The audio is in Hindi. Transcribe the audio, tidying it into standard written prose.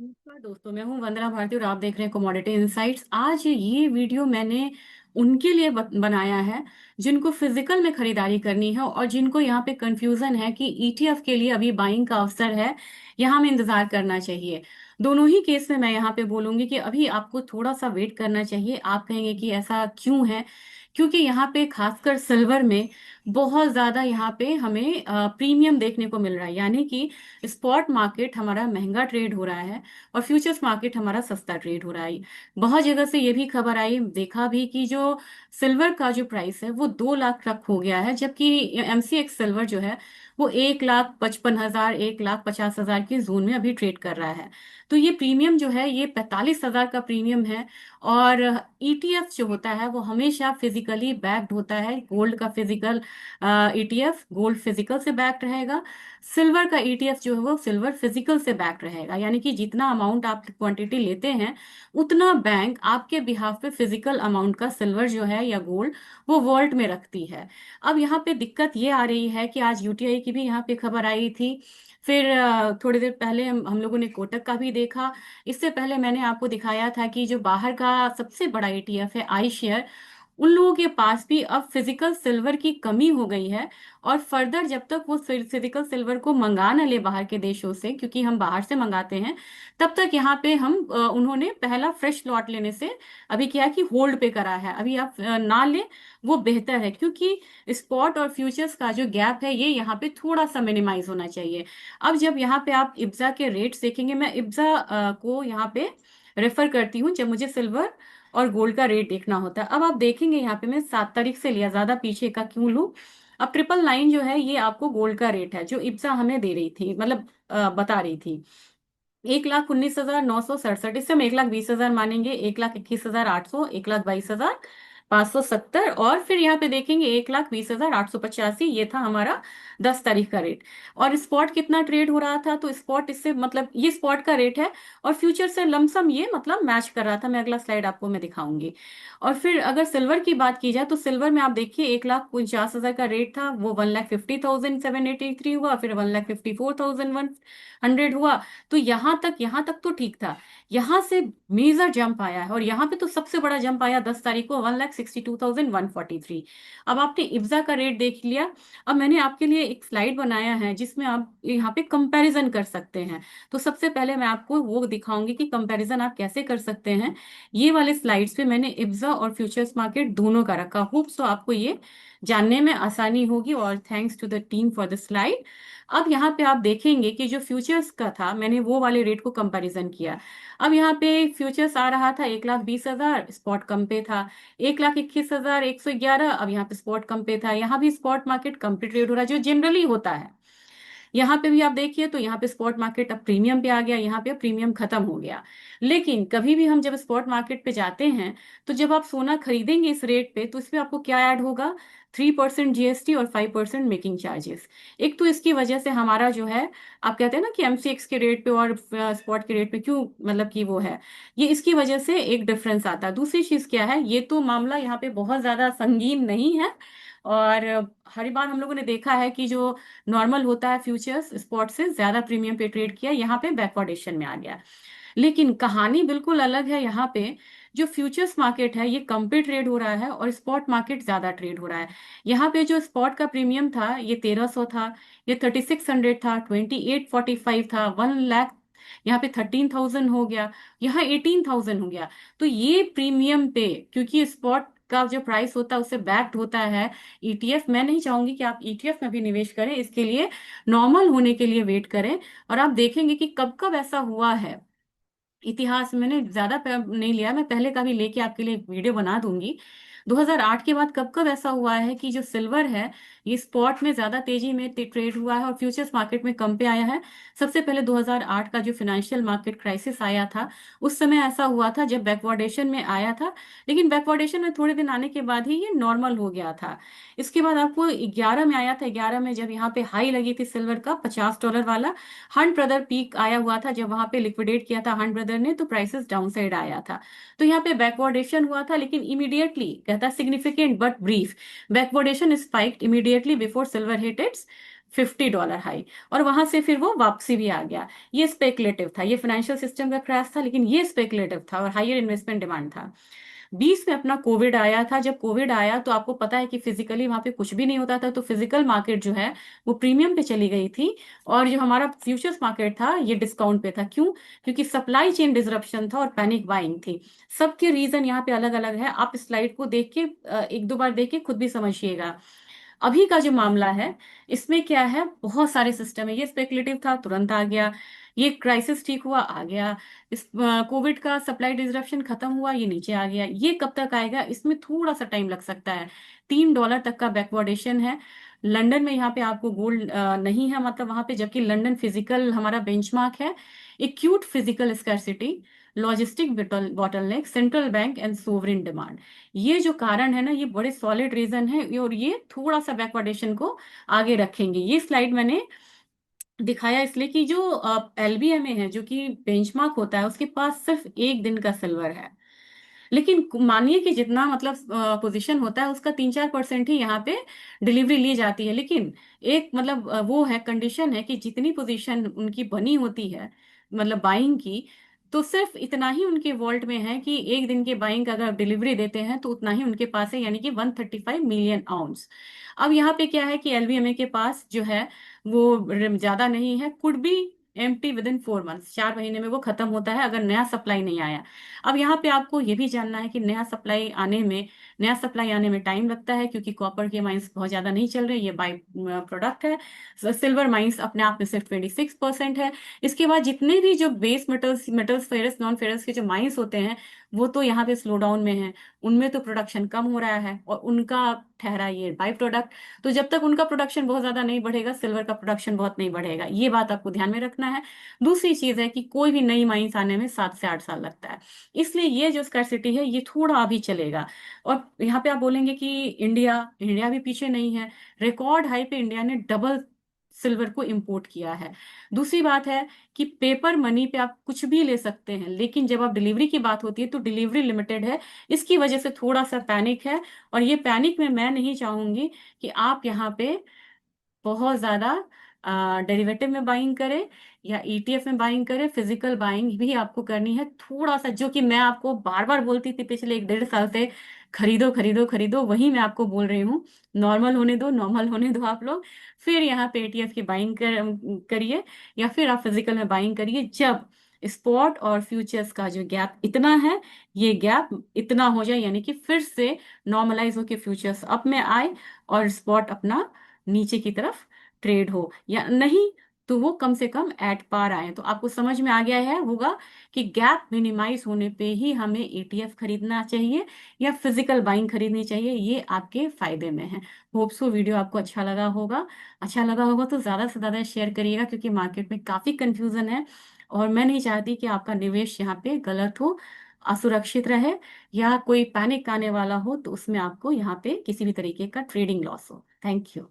नमस्कार दोस्तों, मैं हूं वंदना भारती और आप देख रहे हैं कमोडिटी इनसाइट्स। आज ये वीडियो मैंने उनके लिए बनाया है जिनको फिजिकल में खरीदारी करनी है और जिनको यहाँ पे कंफ्यूजन है कि ईटीएफ के लिए अभी बाइंग का अवसर है, यहाँ में इंतजार करना चाहिए। दोनों ही केस में मैं यहाँ पे बोलूंगी कि अभी आपको थोड़ा सा वेट करना चाहिए। आप कहेंगे कि ऐसा क्यों है? क्योंकि यहाँ पे खासकर सिल्वर में बहुत ज्यादा यहाँ पे हमें प्रीमियम देखने को मिल रहा है, यानी कि स्पॉट मार्केट हमारा महंगा ट्रेड हो रहा है और फ्यूचर्स मार्केट हमारा सस्ता ट्रेड हो रहा है। बहुत जगह से ये भी खबर आई, देखा भी कि जो सिल्वर का जो प्राइस है वो 2 लाख तक हो गया है, जबकि एमसीएक्स सिल्वर जो है वो 1,55,000 1,50,000 की जोन में अभी ट्रेड कर रहा है। तो ये प्रीमियम जो है ये 45,000 का प्रीमियम है। और ईटीएफ जो होता है वो हमेशा फिजिकली बैक्ड होता है। गोल्ड का फिजिकल ईटीएफ गोल्ड फिजिकल से बैक्ड रहेगा। सिल्वर का ईटीएफ जो है वो सिल्वर फिजिकल से बैक रहेगा, यानी कि जितना अमाउंट आप क्वांटिटी लेते हैं उतना बैंक आपके बिहाफ पे फिजिकल अमाउंट का सिल्वर जो है या गोल्ड वो वॉल्ट में रखती है। अब यहाँ पे दिक्कत ये आ रही है कि आज यूटीआई की भी यहाँ पे खबर आई थी। फिर थोड़ी देर पहले हम लोगों ने कोटक का भी देखा। इससे पहले मैंने आपको दिखाया था कि जो बाहर का सबसे बड़ा ईटीएफ है आई शेयर, उन लोगों के पास भी अब फिजिकल सिल्वर की कमी हो गई है। और फर्दर जब तक वो फिजिकल सिल्वर को मंगा ना ले बाहर के देशों से, क्योंकि हम बाहर से मंगाते हैं, तब तक यहाँ पे हम उन्होंने पहला फ्रेश लॉट लेने से अभी क्या है कि होल्ड पे करा है। अभी आप ना ले वो बेहतर है, क्योंकि स्पॉट और फ्यूचर्स का जो गैप है ये यहाँ पे थोड़ा सा मिनिमाइज होना चाहिए। अब जब यहाँ पे आप इब्जा के रेट्स देखेंगे, मैं इब्जा को यहाँ पे रेफर करती हूँ जब मुझे सिल्वर और गोल्ड का रेट देखना होता है। अब आप देखेंगे यहाँ पे मैं 7 तारीख से लिया, ज्यादा पीछे का क्यों लूं। अब 999 जो है ये आपको गोल्ड का रेट है जो इब्सा हमें दे रही थी, मतलब बता रही थी। 1,19,967, इससे हम 1,20,000 मानेंगे, 1,21,800, 1,22,570, और फिर यहाँ पे देखेंगे 1,20,885, ये था हमारा 10 तारीख का रेट। और स्पॉट कितना ट्रेड हो रहा था, तो स्पॉट इससे मतलब ये स्पॉट का रेट है और फ्यूचर से लमसम ये मतलब मैच कर रहा था। मैं अगला स्लाइड आपको मैं दिखाऊंगी। और फिर अगर सिल्वर की बात की जाए तो सिल्वर में आप देखिए 1,49,000 का रेट था, वो 1,50,783 हुआ, फिर 1,54,100 हुआ। तो यहां तक तो ठीक था। यहां से मेजर जंप आया है और यहाँ पे तो सबसे बड़ा जंप आया 10 तारीख को, 1,62,143। अब आपने इब्जा का रेट देख लिया। अब मैंने आपके लिए एक स्लाइड बनाया है जिसमें आप यहाँ पे कंपैरिजन कर सकते हैं। तो सबसे पहले मैं आपको वो दिखाऊंगी कि कंपैरिजन आप कैसे कर सकते हैं। ये वाले स्लाइड्स पे मैंने इब्जा और फ्यूचर्स मार्केट दोनों का रखा। होप सो आपको ये जानने में आसानी होगी, और thanks to the team for the slide. अब यहाँ पे आप देखेंगे कि जो फ्यूचर्स का था मैंने वो वाले रेट को कंपैरिजन किया। अब यहाँ पे फ्यूचर्स आ रहा था 1,20,000, स्पॉट कम पे था। 1,21,111, अब यहाँ पे स्पॉट कम पे था। यहाँ भी स्पॉट मार्केट कम पे ट्रेड हो रहा है जो जनरली होता है। यहाँ पे भी आप देखिए तो यहाँ पे स्पॉट मार्केट अब प्रीमियम पे आ गया, यहाँ पे प्रीमियम खत्म हो गया। लेकिन कभी भी हम जब स्पॉट मार्केट पे जाते हैं तो जब आप सोना खरीदेंगे इस रेट पे तो इसमें आपको क्या ऐड होगा? 3% जीएसटी और 5% मेकिंग चार्जेस। एक तो इसकी वजह से हमारा जो है, आप कहते हैं ना कि एमसीएक्स के रेट पे और स्पॉट के रेट पे क्यों, मतलब कि वो है, ये इसकी वजह से एक डिफरेंस आता है। दूसरी चीज क्या है, ये तो मामला यहाँ पे बहुत ज्यादा संगीन नहीं है। और हर बार हम लोगों ने देखा है कि जो नॉर्मल होता है फ्यूचर्स स्पॉट से ज्यादा प्रीमियम पे ट्रेड किया, यहाँ पे बैकवर्डेशन में आ गया। लेकिन कहानी बिल्कुल अलग है। यहाँ पे जो फ्यूचर्स मार्केट है ये कम पे ट्रेड हो रहा है और स्पॉट मार्केट ज्यादा ट्रेड हो रहा है। यहाँ पे जो स्पॉट का प्रीमियम था ये 1,300 था, ये 3,600 था, 2,845 था, 1 लाख, यहाँ पे 13,000 हो गया, यहाँ 18,000 हो गया। तो ये प्रीमियम पे, क्योंकि स्पॉट का जो प्राइस होता है उससे बैक्ड होता है ईटीएफ। मैं नहीं चाहूंगी कि आप ईटीएफ में भी निवेश करें, इसके लिए नॉर्मल होने के लिए वेट करें। और आप देखेंगे कि कब कब ऐसा हुआ है। इतिहास मैंने ज्यादा नहीं लिया, मैं पहले का भी लेके आपके लिए वीडियो बना दूंगी। 2008 के बाद कब कब ऐसा हुआ है कि जो सिल्वर है ये स्पॉट में ज्यादा तेजी में ट्रेड हुआ है और फ्यूचर्स मार्केट में कम पे आया है। सबसे पहले 2008 का जो फाइनेंशियल मार्केट क्राइसिस आया था, उस समय ऐसा हुआ था जब बैकवर्डेशन में आया था। लेकिन बैकवर्डेशन में थोड़े दिन आने के बाद ही ये नॉर्मल हो गया था। इसके बाद आपको 11 में आया था, 11 में जब यहाँ पे हाई लगी थी सिल्वर का $50 वाला, हंट ब्रदर पीक आया हुआ था, जब वहां पे लिक्विडेट किया था हंट ब्रदर ने तो प्राइसेस डाउन साइड आया था। तो यहाँ पे बैकवर्डेशन हुआ था, लेकिन इमीडिएटली, कहता significant but brief, backwardation spiked immediately before silver hit it's $50 high, और वहां से फिर वो वापसी भी आ गया। ये स्पेकुलेटिव था, ये फाइनेंशियल सिस्टम का क्रैश था, लेकिन ये स्पेकुलेटिव था और हायर इन्वेस्टमेंट डिमांड था। 20 में अपना कोविड आया था। जब कोविड आया तो आपको पता है कि फिजिकली वहां पे कुछ भी नहीं होता था, तो फिजिकल मार्केट जो है वो प्रीमियम पे चली गई थी, और जो हमारा फ्यूचर्स मार्केट था ये डिस्काउंट पे था। क्यों? क्योंकि सप्लाई चेन डिसरप्शन था और पैनिक बाइंग थी। सबके रीजन यहाँ पे अलग अलग है, आप स्लाइड को देख के एक दो बार देख के खुद भी समझिएगा। अभी का जो मामला है इसमें क्या है, बहुत सारे सिस्टम है। ये स्पेकुलेटिव था, तुरंत आ गया। ये क्राइसिस ठीक हुआ, आ गया। इस कोविड का सप्लाई डिसरप्शन खत्म हुआ, ये नीचे आ गया। ये कब तक आएगा, इसमें थोड़ा सा टाइम लग सकता है। $3 तक का बैकवर्डेशन है। लंदन में यहाँ पे आपको गोल्ड नहीं है, मतलब वहां पे, जबकि लंदन फिजिकल हमारा बेंचमार्क है। Acute physical scarcity, logistic bottleneck, central bank and sovereign demand, ये जो कारण है ना, ये बड़े सॉलिड रीजन है, और ये थोड़ा सा बैकवर्डेशन को आगे रखेंगे। ये स्लाइड मैंने दिखाया इसलिए कि जो एलबीएमए है, जो कि बेंचमार्क होता है, उसके पास सिर्फ एक दिन का सिल्वर है। लेकिन मानिए कि जितना मतलब पोजीशन होता है उसका 3-4% ही यहाँ पे डिलीवरी ली जाती है। लेकिन एक मतलब वो है, कंडीशन है कि जितनी पोजीशन उनकी बनी होती है, मतलब बाइंग की, तो सिर्फ इतना ही उनके वॉल्ट में है कि एक दिन के बाइंग का अगर डिलीवरी देते हैं तो उतना ही उनके पास है, यानी कि 135 मिलियन आउंस। अब यहाँ पे क्या है कि एलवीएमए के पास जो है वो ज्यादा नहीं है, could be empty with in 4 months, 4 महीने में वो खत्म होता है अगर नया सप्लाई नहीं आया। अब यहाँ पे आपको ये भी जानना है कि नया सप्लाई आने में टाइम लगता है, क्योंकि कॉपर के माइंस बहुत ज्यादा नहीं चल रहे, ये बाई प्रोडक्ट है। सिल्वर माइंस अपने आप में सिर्फ 26% है। इसके बाद जितने भी जो base metals metals ferrous non ferrous के जो माइंस होते हैं, वो तो यहाँ पे स्लो डाउन में है। उनमें तो प्रोडक्शन कम हो रहा है, और उनका ठहरा ये बाई प्रोडक्ट। तो जब तक उनका प्रोडक्शन बहुत ज्यादा नहीं बढ़ेगा, सिल्वर का प्रोडक्शन बहुत नहीं बढ़ेगा, ये बात आपको ध्यान में रखना है। दूसरी चीज है कि कोई भी नई माइंस आने में 7 से 8 साल लगता है, इसलिए ये जो स्कैरसिटी है ये थोड़ा अभी चलेगा। और यहाँ पे आप बोलेंगे कि इंडिया इंडिया भी पीछे नहीं है। रिकॉर्ड हाई पे इंडिया ने डबल सिल्वर को इंपोर्ट किया है। दूसरी बात है कि पेपर मनी पे आप कुछ भी ले सकते हैं, लेकिन जब आप डिलीवरी की बात होती है तो डिलीवरी लिमिटेड है। इसकी वजह से थोड़ा सा पैनिक है, और ये पैनिक में मैं नहीं चाहूंगी कि आप यहाँ पे बहुत ज्यादा डेरिवेटिव में बाइंग करें या ईटीएफ में बाइंग करें। फिजिकल बाइंग भी आपको करनी है थोड़ा सा, जो कि मैं आपको बार बार बोलती थी पिछले 1-1.5 साल से, खरीदो खरीदो खरीदो, वही मैं आपको बोल रही हूँ। नॉर्मल होने दो, नॉर्मल होने दो आप लोग, फिर यहाँ पे एटीएफ की बाइंग करिए, या फिर आप फिजिकल में बाइंग करिए जब स्पॉट और फ्यूचर्स का जो गैप इतना है, ये गैप इतना हो जाए, यानी कि फिर से नॉर्मलाइज होके फ्यूचर्स अप में आए और स्पॉट अपना नीचे की तरफ ट्रेड हो, या नहीं तो वो कम से कम एट पार आए। तो आपको समझ में आ गया है होगा कि गैप मिनिमाइज होने पे ही हमें एटीएफ खरीदना चाहिए या फिजिकल बाइंग खरीदनी चाहिए, ये आपके फायदे में है। होप सो वीडियो आपको अच्छा लगा होगा। अच्छा लगा होगा तो ज्यादा से ज्यादा शेयर करिएगा, क्योंकि मार्केट में काफी कंफ्यूजन है, और मैं नहीं चाहती कि आपका निवेश यहाँ पे गलत हो, असुरक्षित रहे, या कोई पैनिक आने वाला हो तो उसमें आपको यहाँ पे किसी भी तरीके का ट्रेडिंग लॉस हो। Thank you.